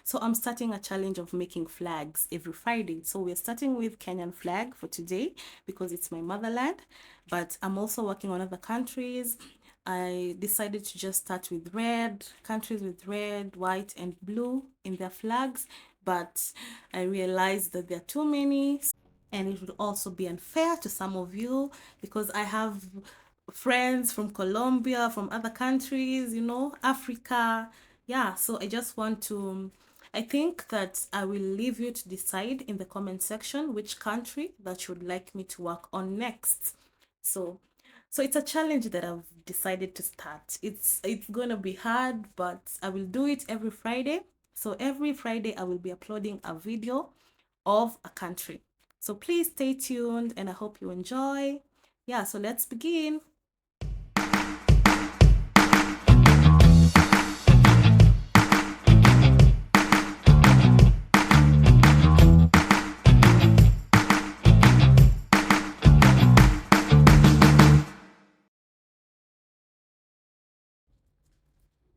So I'm starting a challenge of making flags every Friday. So we're starting with Kenyan flag for today because it's my motherland, but I'm also working on other countries. I decided to just start with countries with red, white, and blue in their flags, but I realized that there are too many, and it would also be unfair to some of you because I have friends from Colombia, from other countries, Africa. Yeah, so I just want to, I think that I will leave you to decide in the comment section which country that you would like me to work on next. So it's a challenge that I've decided to start. It's gonna be hard, but I will do it every Friday. So every Friday I will be uploading a video of a country. So please stay tuned and I hope you enjoy. Yeah, so let's begin.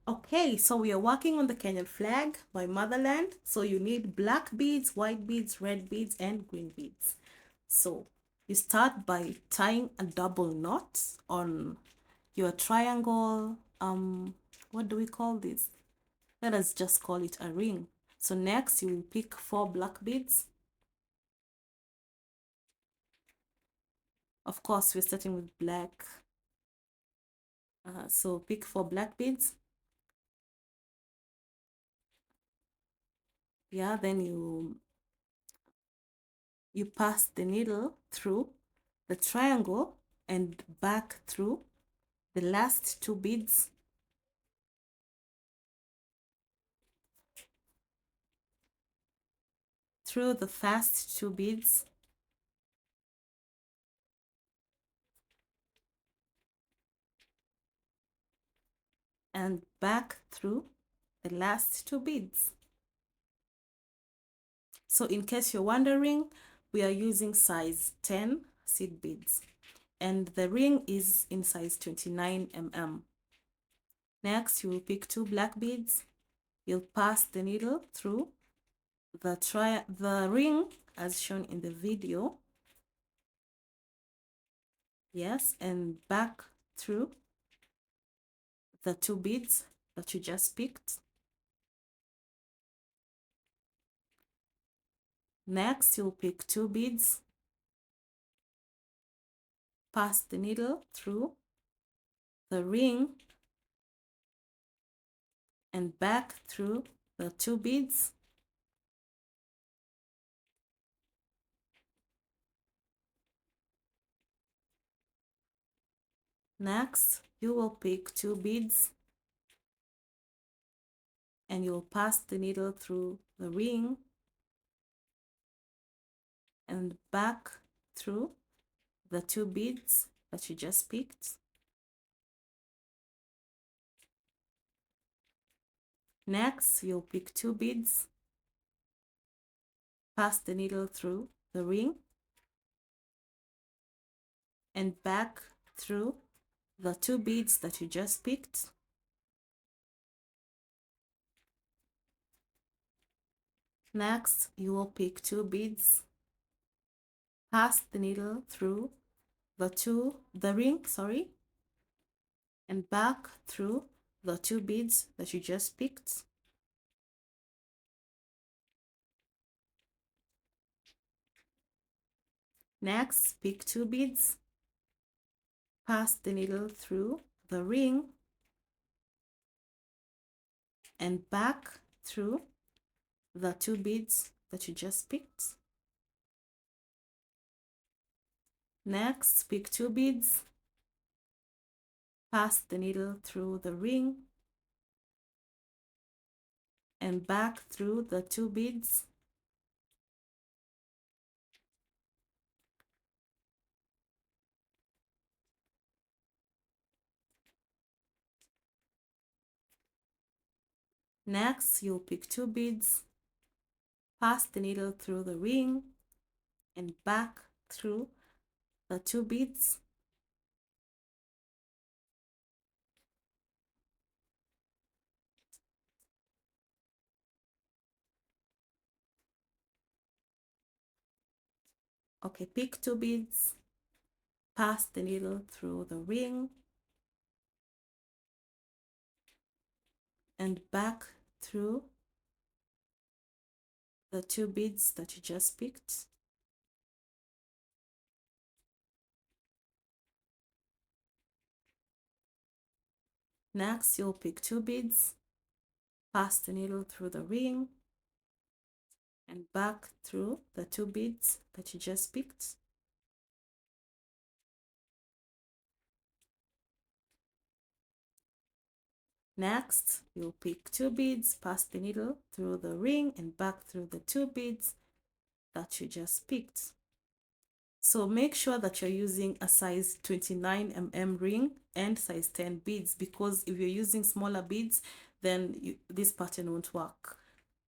Okay, so we are working on the Kenyan flag, my motherland. So you need black beads, white beads, red beads, and green beads. So you start by tying a double knot on your triangle. What do we call this? Let us just call it a ring. So next you will pick 4 black beads. Of course, we're starting with black. So pick 4 black beads. Yeah, then you pass the needle through the triangle and back through the last 2 beads. Through the first 2 beads. And back through the last 2 beads. So in case you're wondering, we are using size 10 seed beads and the ring is in size 29 mm. Next, you will pick 2 black beads. You'll pass the needle through the ring as shown in the video. Yes, and back through the 2 beads that you just picked. Next, you'll pick 2 beads, pass the needle through the ring and back through the 2 beads. Next, you will pick 2 beads and you'll pass the needle through the ring and back through the 2 beads that you just picked. Next, you'll pick 2 beads, pass the needle through the ring and back through the 2 beads that you just picked. Next, you will pick 2 beads, pass the needle through the ring, and back through the 2 beads that you just picked. Next, pick 2 beads, pass the needle through the ring and back through the 2 beads that you just picked. Next, pick 2 beads, pass the needle through the ring and back through the 2 beads. Next, you'll pick 2 beads, pass the needle through the ring and back through the 2 beads. Okay, pick 2 beads, pass the needle through the ring and back through the 2 beads that you just picked. Next, you'll pick 2 beads, pass the needle through the ring and back through the 2 beads that you just picked. Next, you'll pick 2 beads, pass the needle through the ring and back through the 2 beads that you just picked. So make sure that you're using a size 29 mm ring and size 10 beads, because if you're using smaller beads, then this pattern won't work.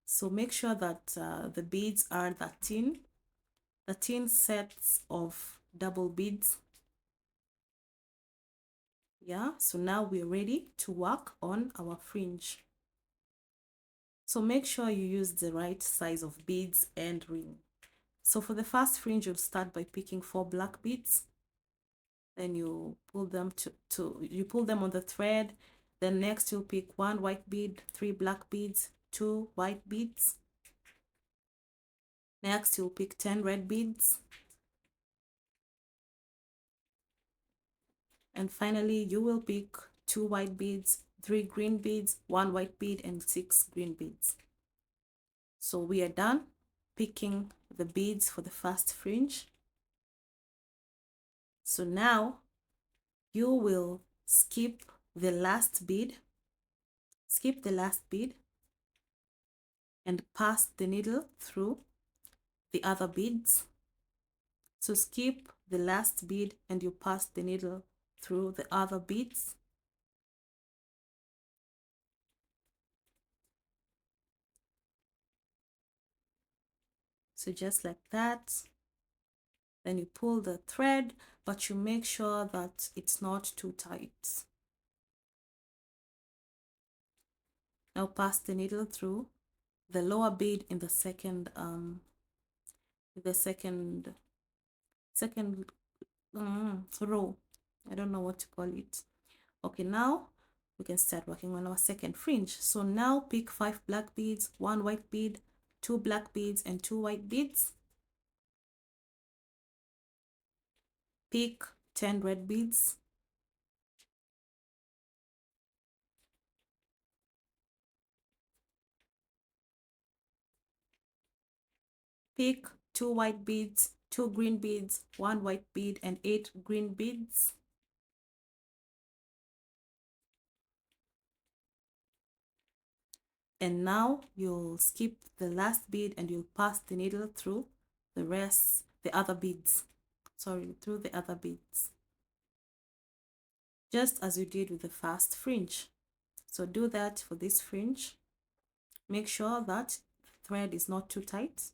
So make sure that the beads are 13 sets of double beads. Yeah, so now we're ready to work on our fringe. So make sure you use the right size of beads and ring. So for the first fringe, you'll start by picking 4 black beads. Then you pull them you pull them on the thread. Then next you'll pick 1 white bead, 3 black beads, 2 white beads. Next you'll pick 10 red beads. And finally you will pick 2 white beads, 3 green beads, 1 white bead, and 6 green beads. So we are done picking the beads for the first fringe. So now you will skip the last bead, and pass the needle through the other beads. So skip the last bead and you pass the needle through the other beads. So just like that. Then you pull the thread, but you make sure that it's not too tight. Now pass the needle through the lower bead in the second row. I don't know what to call it. Okay, now we can start working on our second fringe. So now pick 5 black beads, 1 white bead, 2 black beads, and 2 white beads. Pick 10 red beads. Pick 2 white beads, 2 green beads, 1 white bead, and 8 green beads. And now you'll skip the last bead and you'll pass the needle through the other beads. Through the other beads. Just as you did with the first fringe. So do that for this fringe. Make sure that the thread is not too tight.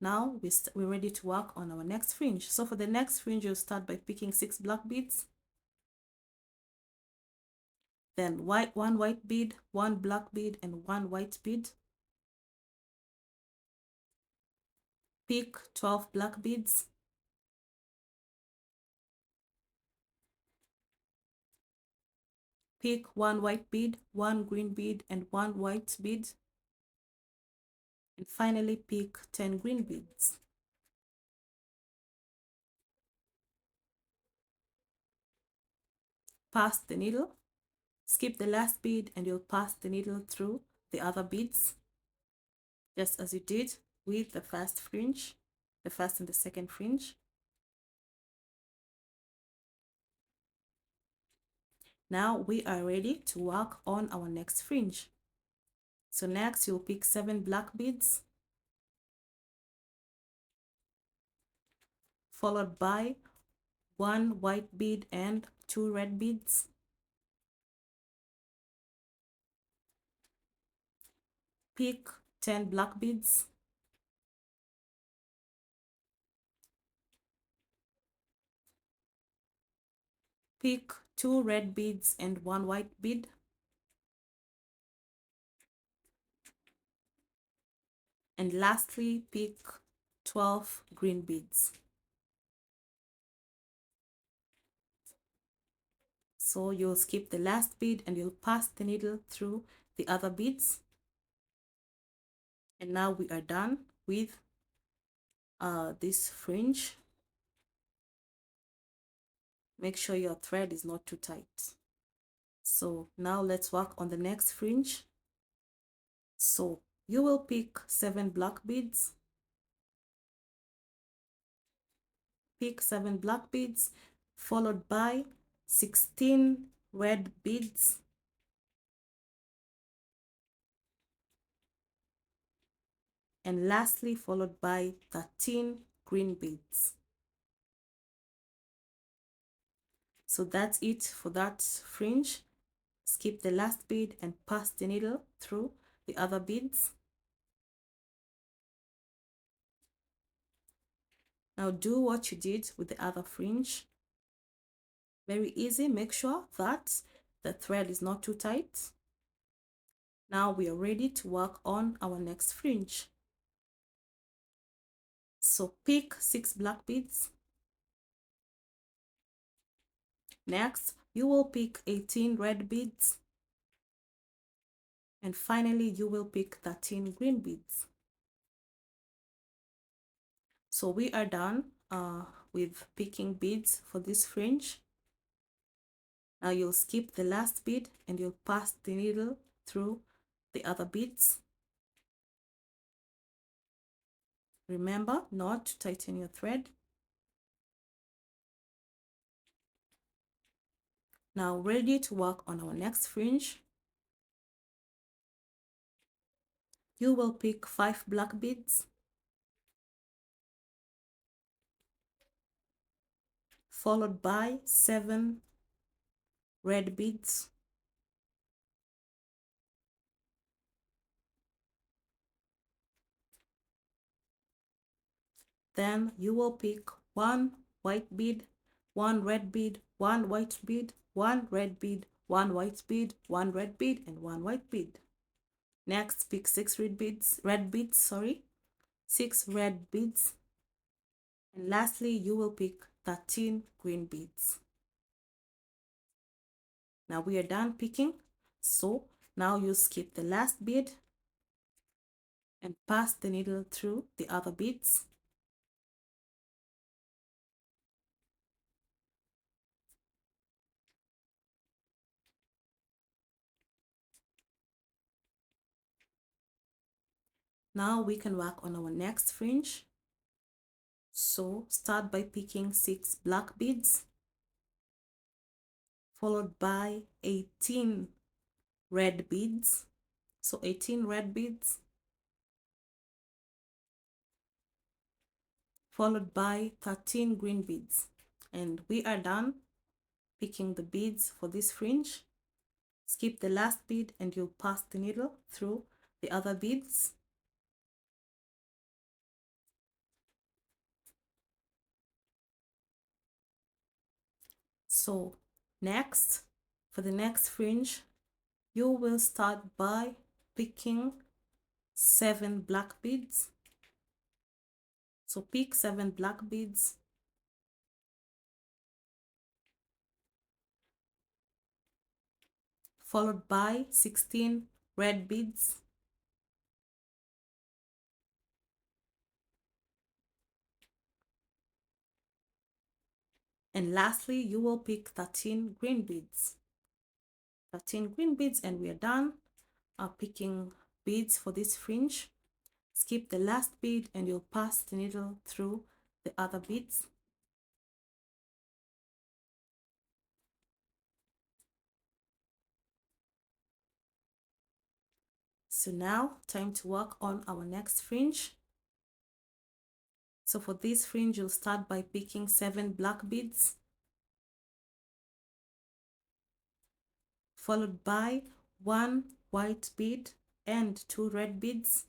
Now we're ready to work on our next fringe. So for the next fringe, you'll start by picking 6 black beads. Then 1 white bead, 1 black bead, and 1 white bead. Pick 12 black beads. Pick 1 white bead, 1 green bead, and 1 white bead. And finally pick 10 green beads. Pass the needle, skip the last bead, and you'll pass the needle through the other beads, just as you did with the first fringe, the first and the second fringe. Now we are ready to work on our next fringe. So next you'll pick 7 black beads, followed by 1 white bead and 2 red beads. Pick 10 black beads. Pick 2 red beads and 1 white bead. And lastly, pick 12 green beads. So you'll skip the last bead and you'll pass the needle through the other beads. And now we are done with this fringe. Make sure your thread is not too tight. So now let's work on the next fringe. So you will pick 7 black beads. Pick 7 black beads followed by 16 red beads. And lastly followed by 13 green beads. So that's it for that fringe. Skip the last bead and pass the needle through the other beads. Now do what you did with the other fringe. Very easy. Make sure that the thread is not too tight. Now we are ready to work on our next fringe. So pick 6 black beads. Next, you will pick 18 red beads. And finally, you will pick 13 green beads. So we are done with picking beads for this fringe. Now you'll skip the last bead and you'll pass the needle through the other beads. Remember not to tighten your thread. Now ready to work on our next fringe. You will pick 5 black beads, followed by 7 red beads, then you will pick 1 white bead, 1 red bead, 1 white bead, 1 red bead, 1 white bead, 1 red bead, and 1 white bead. Next, pick 6 red beads, 6 red beads. And lastly, you will pick 13 green beads. Now we are done picking. So now you skip the last bead and pass the needle through the other beads. Now we can work on our next fringe. So start by picking 6 black beads, followed by 18 red beads. So 18 red beads, followed by 13 green beads. And we are done picking the beads for this fringe. Skip the last bead and you'll pass the needle through the other beads. So next, for the next fringe, you will start by picking 7 black beads. So pick 7 black beads, followed by 16 red beads, and lastly you will pick 13 green beads. 13 green beads, and we are done picking beads for this fringe. Skip the last bead and you'll pass the needle through the other beads. So now time to work on our next fringe. So for this fringe, you'll start by picking 7 black beads, followed by 1 white bead and 2 red beads,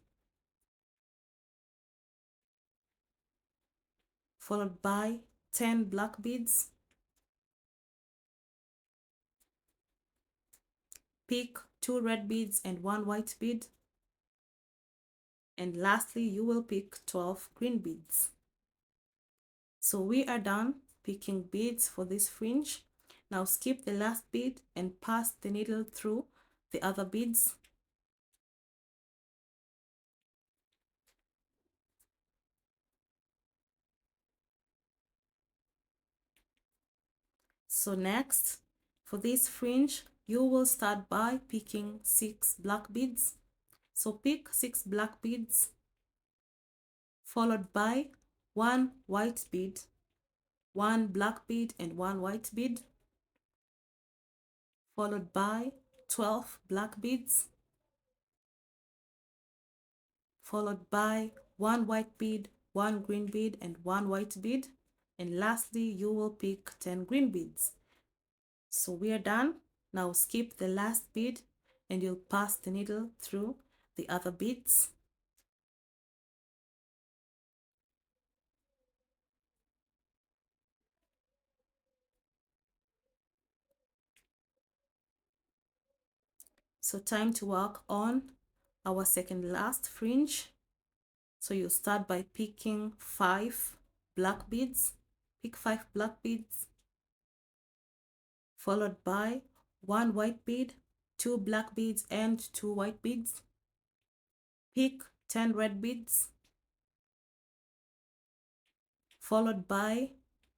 followed by 10 black beads. Pick 2 red beads and 1 white bead. And lastly, you will pick 12 green beads. So we are done picking beads for this fringe. Now skip the last bead and pass the needle through the other beads. So next, for this fringe, you will start by picking 6 black beads. So pick 6 black beads, followed by 1 white bead, 1 black bead and 1 white bead, followed by 12 black beads, followed by 1 white bead, 1 green bead and 1 white bead, and lastly you will pick 10 green beads. So we are done. Now skip the last bead and you'll pass the needle through the other beads. So time to work on our second last fringe. So you start by picking 5 black beads. Pick 5 black beads, followed by 1 white bead, 2 black beads and 2 white beads. Pick 10 red beads, followed by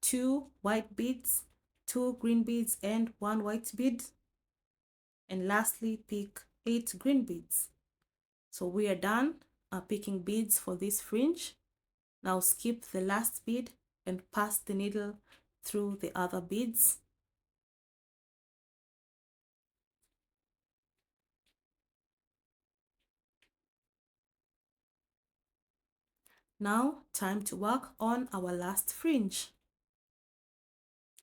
2 white beads, 2 green beads and 1 white bead. And lastly, pick 8 green beads. So we are done picking beads for this fringe. Now skip the last bead and pass the needle through the other beads. Now time to work on our last fringe.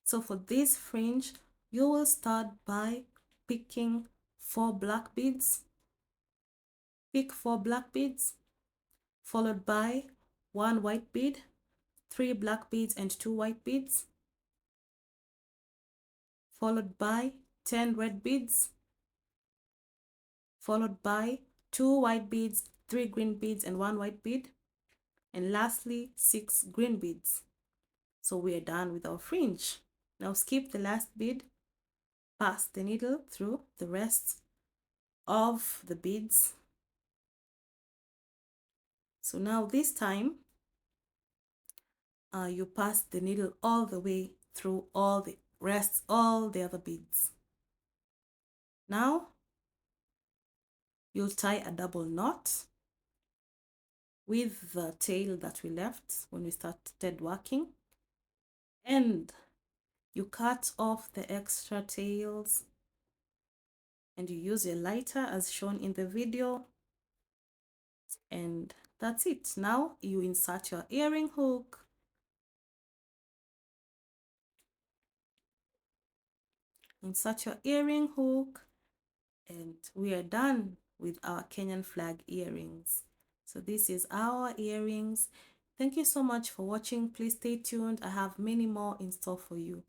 So for this fringe, you will start by picking 4 black beads. Pick 4 black beads, followed by 1 white bead, 3 black beads and 2 white beads, followed by 10 red beads, followed by 2 white beads, 3 green beads and 1 white bead, and lastly 6 green beads. So we are done with our fringe. Now skip the last bead, pass the needle through the rest of the beads. So now this time you pass the needle all the way through all the other beads. Now you'll tie a double knot with the tail that we left when we started working, and you cut off the extra tails and you use your lighter as shown in the video, and that's it. Now you insert your earring hook, and we are done with our Kenyan flag earrings. So this is our earrings. Thank you so much for watching. Please stay tuned. I have many more in store for you.